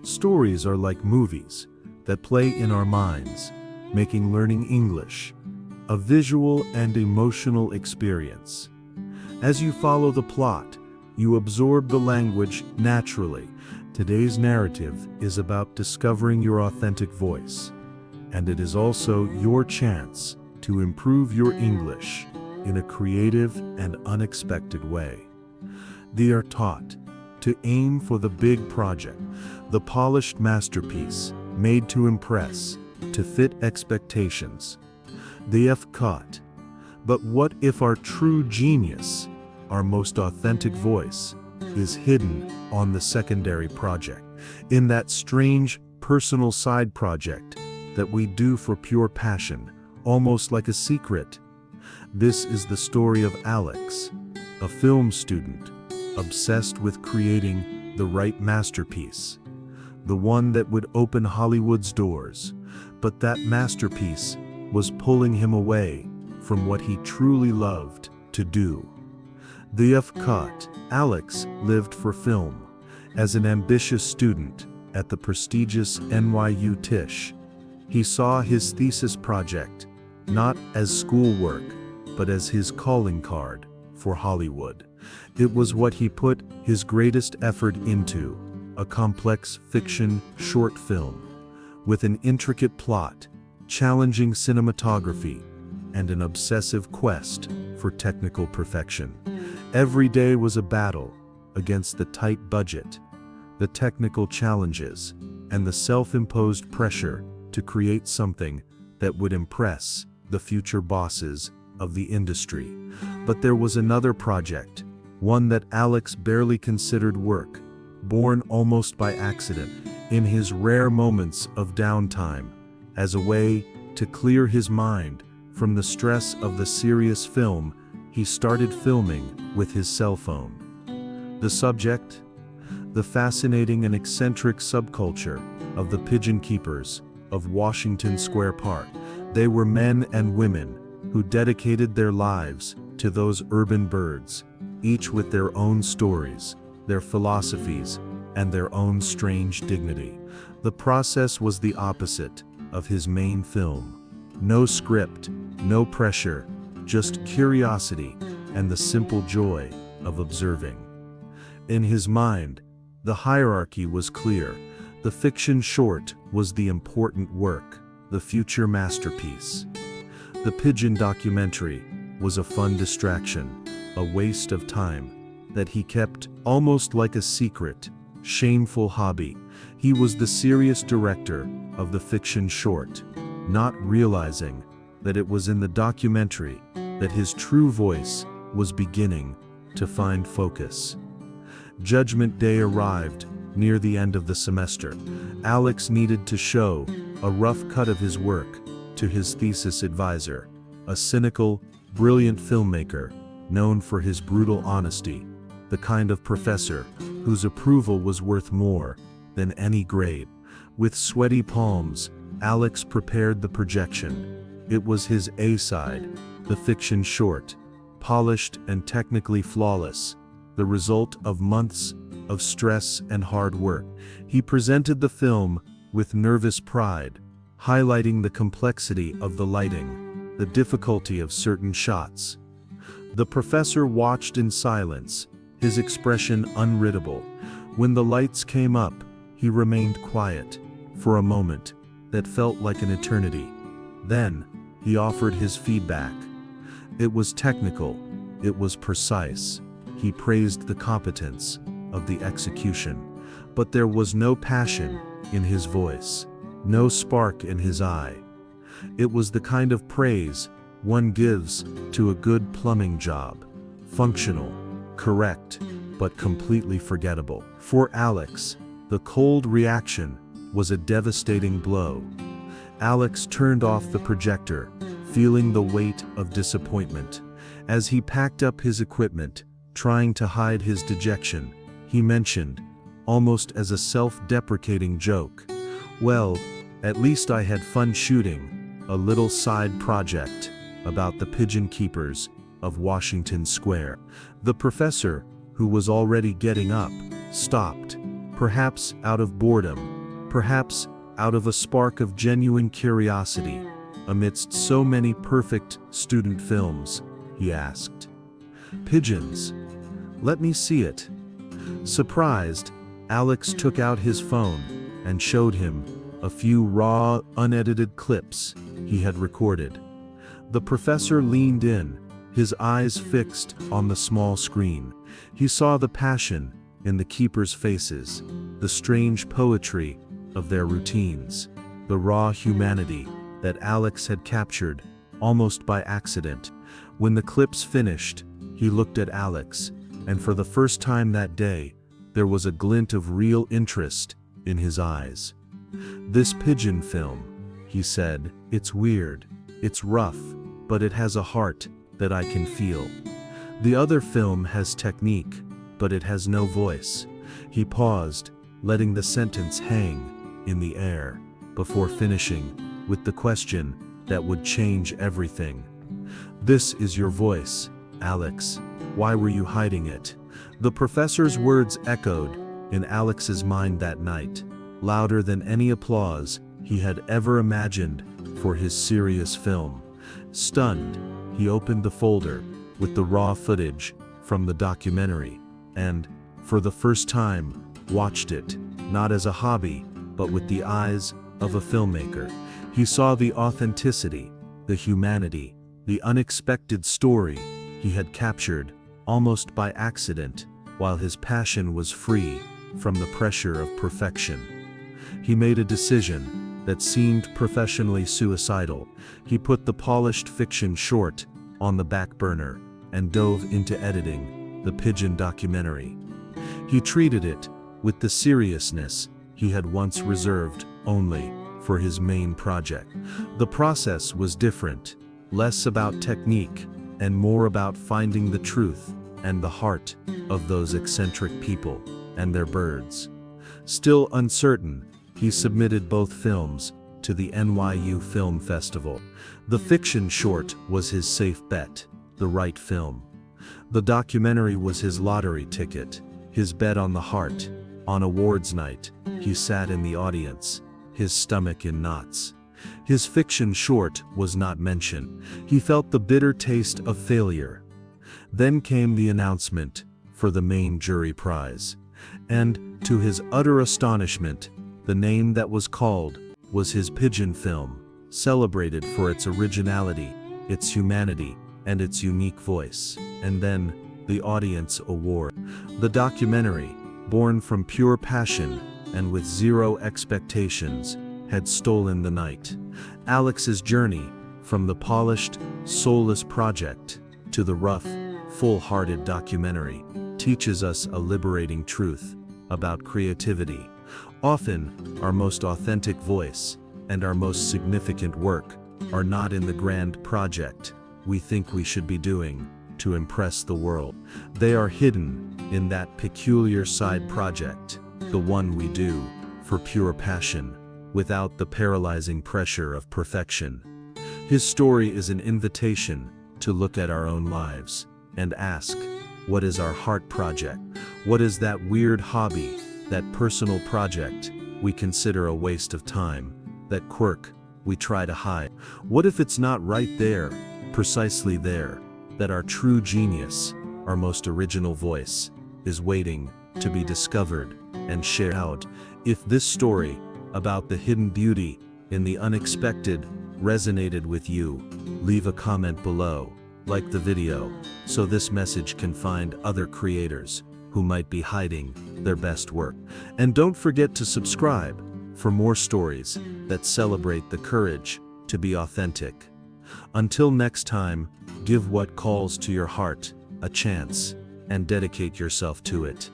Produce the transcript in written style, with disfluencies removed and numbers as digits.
Stories are like movies that play in our minds, making learning English a visual and emotional experience. As you follow the plot, you absorb the language naturally. Today's narrative is about discovering your authentic voice, and it is also your chance to improve your English in a creative and unexpected way. They are taught to aim for the big project, the polished masterpiece made to impress, to fit expectations. They have caught. But what if our true genius, our most authentic voice, is hidden on the secondary project, in that strange personal side project that we do for pure passion, almost like a secret? This is the story of Alex, a film student, obsessed with creating the right masterpiece, the one that would open Hollywood's doors. But that masterpiece was pulling him away from what he truly loved to do. The F-Cut. Alex lived for film. As an ambitious student at the prestigious NYU Tisch, he saw his thesis project not as schoolwork, but as his calling card for Hollywood. It was what he put his greatest effort into, a complex fiction short film, with an intricate plot, challenging cinematography, and an obsessive quest for technical perfection. Every day was a battle against the tight budget, the technical challenges, and the self-imposed pressure to create something that would impress the future bosses of the industry. But there was another project, one that Alex barely considered work, born almost by accident, in his rare moments of downtime, as a way to clear his mind from the stress of the serious film. He started filming with his cell phone. The subject? The fascinating and eccentric subculture of the pigeon keepers of Washington Square Park. They were men and women who dedicated their lives to those urban birds, each with their own stories, their philosophies, and their own strange dignity. The process was the opposite of his main film. No script, no pressure, just curiosity and the simple joy of observing. In his mind, the hierarchy was clear. The fiction short was the important work, the future masterpiece. The pigeon documentary was a fun distraction, a waste of time that he kept almost like a secret, shameful hobby. He was the serious director of the fiction short, not realizing that it was in the documentary that his true voice was beginning to find focus. Judgment Day arrived near the end of the semester. Alex needed to show a rough cut of his work to his thesis advisor, a cynical, brilliant filmmaker known for his brutal honesty, the kind of professor whose approval was worth more than any grade. With sweaty palms, Alex prepared the projection. It was his A-side, the fiction short, polished and technically flawless, the result of months of stress and hard work. He presented the film with nervous pride, highlighting the complexity of the lighting, the difficulty of certain shots. The professor watched in silence, his expression unreadable. When the lights came up, he remained quiet for a moment that felt like an eternity. Then, he offered his feedback. It was technical, it was precise. He praised the competence of the execution. But there was no passion in his voice, no spark in his eye. It was the kind of praise one gives to a good plumbing job. Functional, correct, but completely forgettable. For Alex, the cold reaction was a devastating blow. Alex turned off the projector, feeling the weight of disappointment. As he packed up his equipment, trying to hide his dejection, he mentioned, almost as a self-deprecating joke, "Well, at least I had fun shooting a little side project about the pigeon keepers of Washington Square." The professor, who was already getting up, stopped, perhaps out of boredom, Perhaps out of a spark of genuine curiosity, amidst so many perfect student films, he asked. "Pigeons. Let me see it." Surprised, Alex took out his phone and showed him a few raw, unedited clips he had recorded. The professor leaned in, his eyes fixed on the small screen. He saw the passion in the keepers' faces, the strange poetry of their routines, the raw humanity that Alex had captured almost by accident. When the clips finished, he looked at Alex, and for the first time that day, there was a glint of real interest in his eyes. "This pigeon film," he said, "it's weird, it's rough, but it has a heart that I can feel. The other film has technique, but it has no voice." He paused, letting the sentence hang in the air, before finishing with the question that would change everything. "This is your voice, Alex. Why were you hiding it?" The professor's words echoed in Alex's mind that night, louder than any applause he had ever imagined for his serious film. Stunned, he opened the folder with the raw footage from the documentary, and, for the first time, watched it, not as a hobby, but with the eyes of a filmmaker. He saw the authenticity, the humanity, the unexpected story he had captured almost by accident, while his passion was free from the pressure of perfection. He made a decision that seemed professionally suicidal. He put the polished fiction short on the back burner and dove into editing the Pigeon documentary. He treated it with the seriousness he had once reserved only for his main project. The process was different, less about technique and more about finding the truth and the heart of those eccentric people and their birds. Still uncertain, he submitted both films to the NYU Film Festival. The fiction short was his safe bet, the right film. The documentary was his lottery ticket, his bet on the heart. On awards night, he sat in the audience, his stomach in knots. His fiction short was not mentioned. He felt the bitter taste of failure. Then came the announcement for the main jury prize. And, to his utter astonishment, the name that was called was his Pigeon film, celebrated for its originality, its humanity, and its unique voice. And then, the audience award. The documentary, born from pure passion and with zero expectations, had stolen the night. Alex's journey, from the polished, soulless project to the rough, full-hearted documentary, teaches us a liberating truth about creativity. Often, our most authentic voice and our most significant work are not in the grand project we think we should be doing to impress the world. They are hidden in that peculiar side project, the one we do for pure passion, without the paralyzing pressure of perfection. His story is an invitation to look at our own lives and ask, what is our heart project? What is that weird hobby, that personal project we consider a waste of time, that quirk we try to hide? What if it's not right there, precisely there, that our true genius, our most original voice, is waiting to be discovered and shared out? If this story about the hidden beauty in the unexpected resonated with you, leave a comment below, like the video, so this message can find other creators who might be hiding their best work. And don't forget to subscribe for more stories that celebrate the courage to be authentic. Until next time, give what calls to your heart a chance and dedicate yourself to it.